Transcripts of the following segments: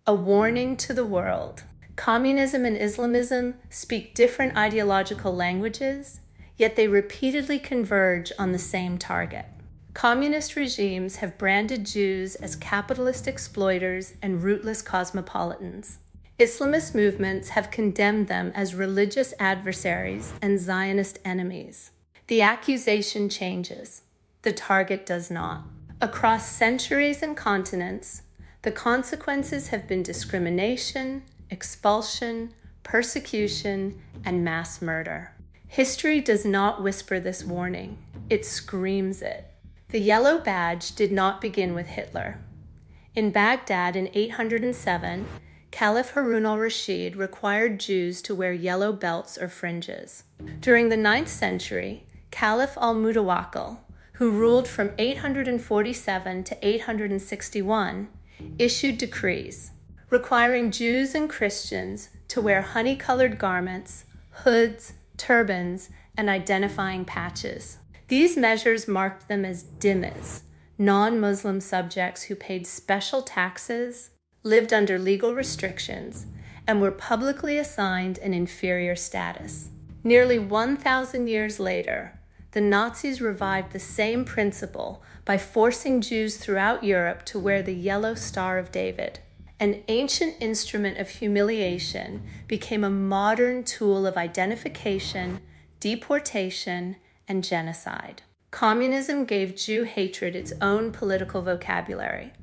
A warning to the world. Communism and Islamism speak different ideological languages, yet they repeatedly converge on the same target. Communist regimes have branded Jews as capitalist exploiters and rootless cosmopolitans. Islamist movements have condemned them as religious adversaries and Zionist enemies. The accusation changes. The target does not. Across centuries and continents, the consequences have been discrimination, expulsion, persecution, and mass murder. History does not whisper this warning. It screams it. The yellow badge did not begin with Hitler. In Baghdad in 807, Caliph Harun al-Rashid required Jews to wear yellow belts or fringes. During the 9th century, Caliph al-Mutawakkil, who ruled from 847 to 861, issued decrees requiring Jews and Christians to wear honey-colored garments, hoods, turbans, and identifying patches. These measures marked them as dhimmis, non-Muslim subjects who paid special taxes, lived under legal restrictions, and were publicly assigned an inferior status. Nearly 1,000 years later, the Nazis revived the same principle by forcing Jews throughout Europe to wear the yellow Star of David. An ancient instrument of humiliation became a modern tool of identification, deportation, and genocide. Communism gave Jew hatred its own political vocabulary.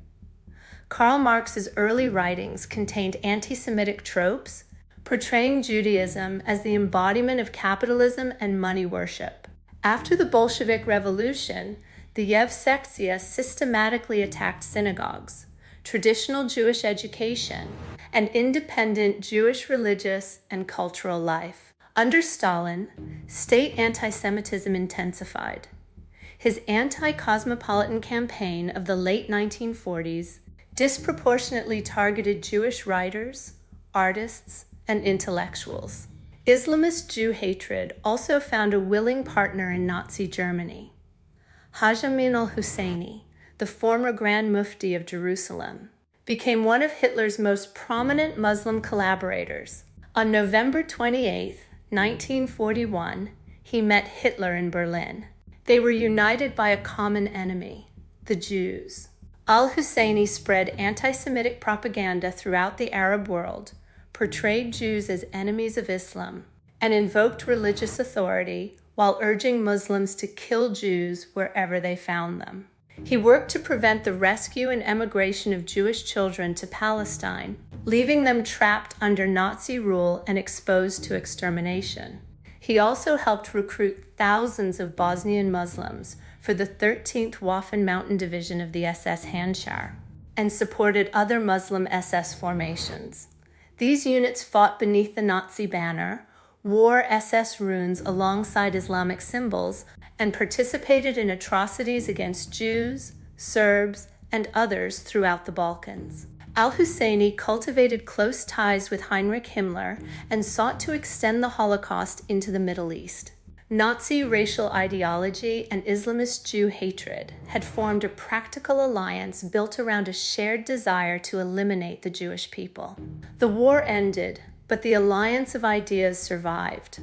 Karl Marx's early writings contained anti-Semitic tropes, portraying Judaism as the embodiment of capitalism and money worship. After the Bolshevik Revolution, the Yevsektia systematically attacked synagogues, traditional Jewish education, and independent Jewish religious and cultural life. Under Stalin, state anti-Semitism intensified. His anti-cosmopolitan campaign of the late 1940s disproportionately targeted Jewish writers, artists, and intellectuals. Islamist Jew hatred also found a willing partner in Nazi Germany. Haj Amin al-Husseini, the former Grand Mufti of Jerusalem, became one of Hitler's most prominent Muslim collaborators. On November 28, 1941, he met Hitler in Berlin. They were united by a common enemy, the Jews. Al-Husseini spread anti-Semitic propaganda throughout the Arab world, portrayed Jews as enemies of Islam, and invoked religious authority while urging Muslims to kill Jews wherever they found them. He worked to prevent the rescue and emigration of Jewish children to Palestine, leaving them trapped under Nazi rule and exposed to extermination. He also helped recruit thousands of Bosnian Muslims for the 13th Waffen Mountain Division of the SS Handschar, and supported other Muslim SS formations. These units fought beneath the Nazi banner, wore SS runes alongside Islamic symbols, and participated in atrocities against Jews, Serbs, and others throughout the Balkans. Al-Husseini cultivated close ties with Heinrich Himmler and sought to extend the Holocaust into the Middle East. Nazi racial ideology and Islamist Jew hatred had formed a practical alliance built around a shared desire to eliminate the Jewish people. The war ended, but the alliance of ideas survived.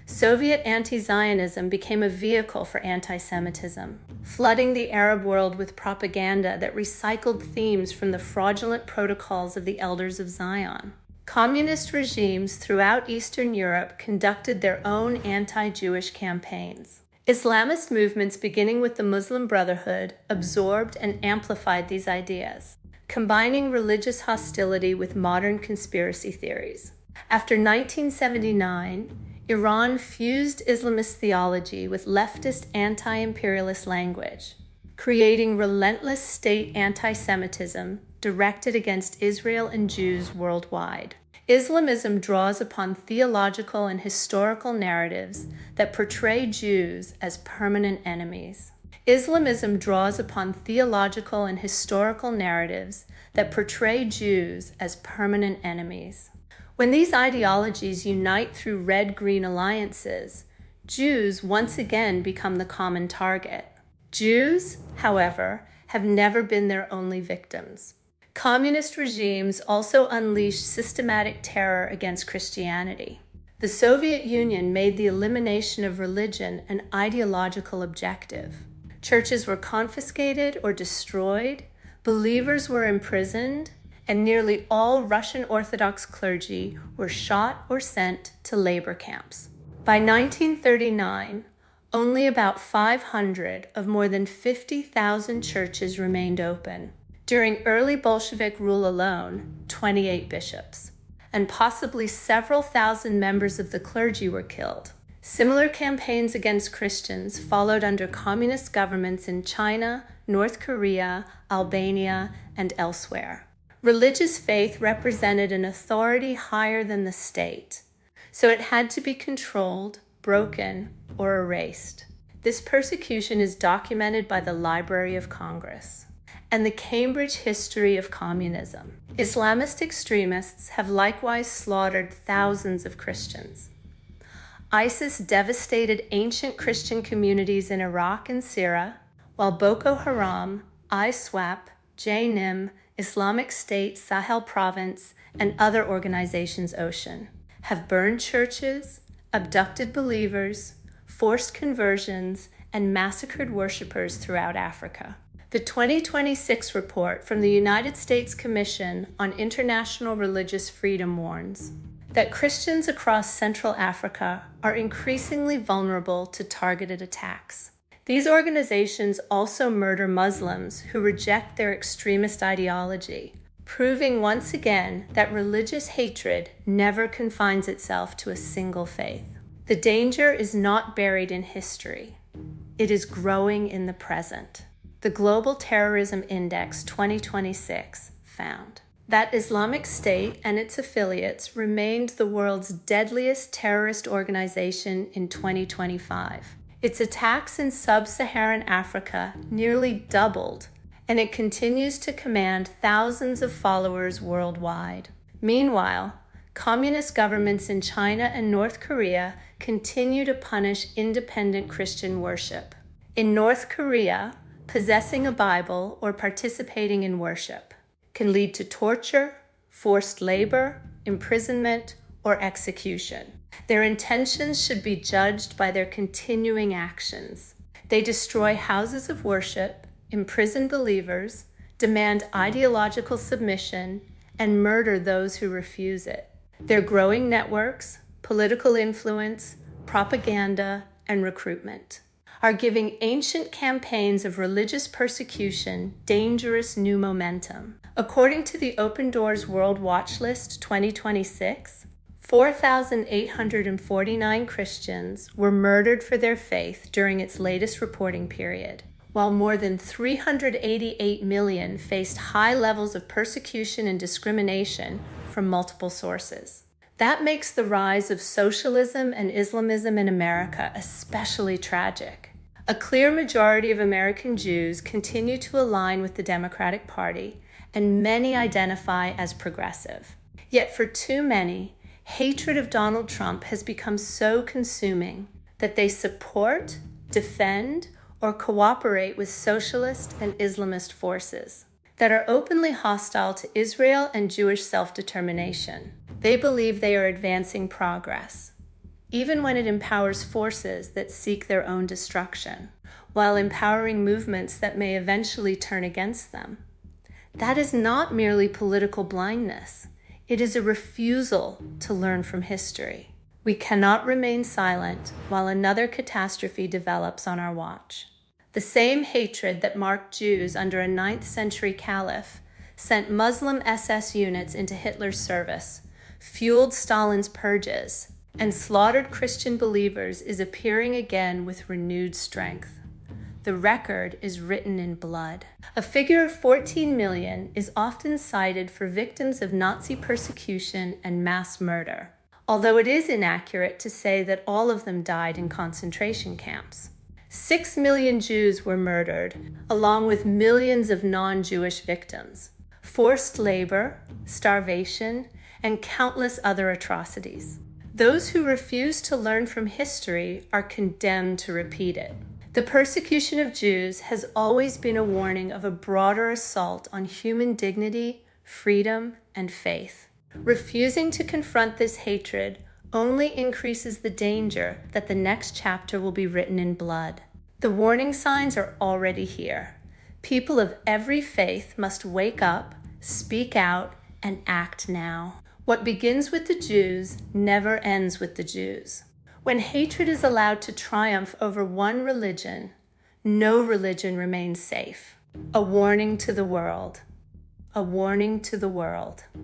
Soviet anti-Zionism became a vehicle for anti-Semitism, flooding the Arab world with propaganda that recycled themes from the fraudulent protocols of the Elders of Zion. Communist regimes throughout Eastern Europe conducted their own anti-Jewish campaigns. Islamist movements beginning with the Muslim Brotherhood absorbed and amplified these ideas, combining religious hostility with modern conspiracy theories. After 1979, Iran fused Islamist theology with leftist anti-imperialist language, creating relentless state anti-Semitism directed against Israel and Jews worldwide. Islamism draws upon theological and historical narratives that portray Jews as permanent enemies. Islamism draws upon theological and historical narratives that portray Jews as permanent enemies. When these ideologies unite through red-green alliances, Jews once again become the common target. Jews, however, have never been their only victims. Communist regimes also unleashed systematic terror against Christianity. The Soviet Union made the elimination of religion an ideological objective. Churches were confiscated or destroyed, believers were imprisoned, and nearly all Russian Orthodox clergy were shot or sent to labor camps. By 1939, only about 500 of more than 50,000 churches remained open. During early Bolshevik rule alone, 28 bishops, and possibly several thousand members of the clergy were killed. Similar campaigns against Christians followed under communist governments in China, North Korea, Albania, and elsewhere. Religious faith represented an authority higher than the state, so it had to be controlled, broken, or erased. This persecution is documented by the Library of Congress and the Cambridge History of Communism. Islamist extremists have likewise slaughtered thousands of Christians. ISIS devastated ancient Christian communities in Iraq and Syria, while Boko Haram, ISWAP, JNIM, Islamic State, Sahel Province, and other organizations have burned churches, abducted believers, forced conversions, and massacred worshippers throughout Africa. The 2026 report from the United States Commission on International Religious Freedom warns that Christians across Central Africa are increasingly vulnerable to targeted attacks. These organizations also murder Muslims who reject their extremist ideology, proving once again that religious hatred never confines itself to a single faith. The danger is not buried in history. It is growing in the present. The Global Terrorism Index 2026 found that Islamic State and its affiliates remained the world's deadliest terrorist organization in 2025. Its attacks in sub-Saharan Africa nearly doubled, and it continues to command thousands of followers worldwide. Meanwhile, communist governments in China and North Korea continue to punish independent Christian worship. In North Korea, possessing a Bible or participating in worship can lead to torture, forced labor, imprisonment, or execution. Their intentions should be judged by their continuing actions. They destroy houses of worship, imprison believers, demand ideological submission, and murder those who refuse it. Their growing networks, political influence, propaganda, and recruitment are giving ancient campaigns of religious persecution dangerous new momentum. According to the Open Doors World Watch List 2026, 4,849 Christians were murdered for their faith during its latest reporting period, while more than 388 million faced high levels of persecution and discrimination from multiple sources. That makes the rise of socialism and Islamism in America especially tragic. A clear majority of American Jews continue to align with the Democratic Party, and many identify as progressive. Yet for too many, hatred of Donald Trump has become so consuming that they support, defend, or cooperate with socialist and Islamist forces that are openly hostile to Israel and Jewish self-determination. They believe they are advancing progress, even when it empowers forces that seek their own destruction, while empowering movements that may eventually turn against them. That is not merely political blindness. It is a refusal to learn from history. We cannot remain silent while another catastrophe develops on our watch. The same hatred that marked Jews under a 9th century caliph sent Muslim SS units into Hitler's service, fueled Stalin's purges, and slaughtered Christian believers is appearing again with renewed strength. The record is written in blood. A figure of 14 million is often cited for victims of Nazi persecution and mass murder, although it is inaccurate to say that all of them died in concentration camps. 6 million Jews were murdered, along with millions of non-Jewish victims, forced labor, starvation, and countless other atrocities. Those who refuse to learn from history are condemned to repeat it. The persecution of Jews has always been a warning of a broader assault on human dignity, freedom, and faith. Refusing to confront this hatred only increases the danger that the next chapter will be written in blood. The warning signs are already here. People of every faith must wake up, speak out, and act now. What begins with the Jews never ends with the Jews. When hatred is allowed to triumph over one religion, no religion remains safe. A warning to the world. A warning to the world.